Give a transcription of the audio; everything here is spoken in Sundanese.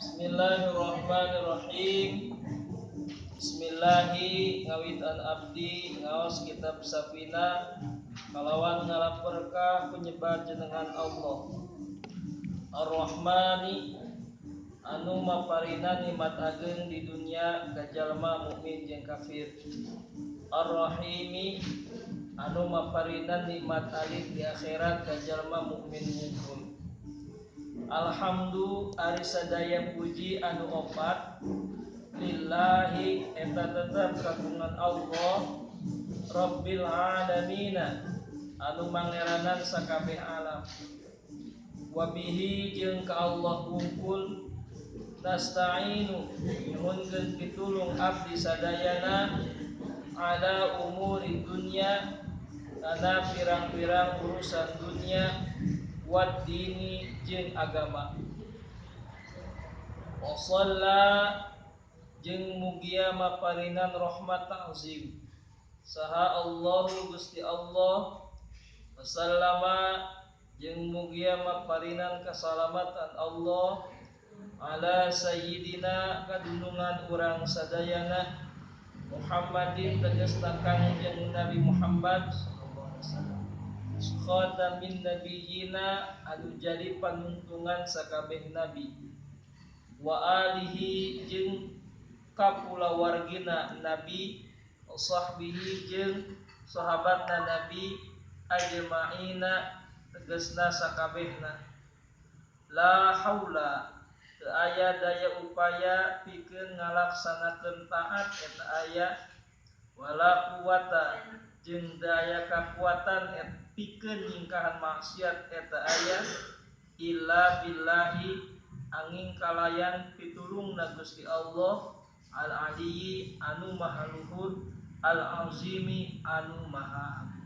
Bismillahirrahmanirrahim. Bismillahi ngawitan abdi ngaos kitab Safina kalawan ngalaperkah penyebat jenengan Allah Ar-Rahmani anu maparina nikmat ageng di dunia ka jalma mukmin jeung kafir. Ar-Rahimi anu maparina nikmat alit di akhirat ka jalma mukmin wungkul. Alhamdu ari sadaya puji anu opat lillahi eta tetep kagungan Allah Rabbil alamina anu mangeranan sakabeh alam. Wabihi jeung ka Allah wungkul nasta'inu nyuhunkeun pitulung abdi sadayana ala umuri dunya kana pirang-pirang urusan dunia wad dini jeung agama. Wa shalla jeung mugia maparinan rahmat ta'zim saha Allahu Gusti Allah wasallama jeung mugia maparinan kasalamatan Allah ala sayyidina kadunungan urang sadayana Muhammadin tegasna Kangjeng Nabi Muhammad sallallahu alaihi wasallam khatamin nabiyina anu jadi panuntungan sakabeh nabi wa alihi jeung kapulawargina nabi wa sahbihi jeung sahabatna nabi ajma'ina tegasna sakabehna. La haula teu aya daya upaya pikeun ngalaksanakeun taat eta aya wala quwata jeung daya kakuatan pikeun nyingkahan maksiat eta aya illa billahi angin kalayan pitulungna Gusti Allah al aliyyi anu maha luhur al azimi anu maha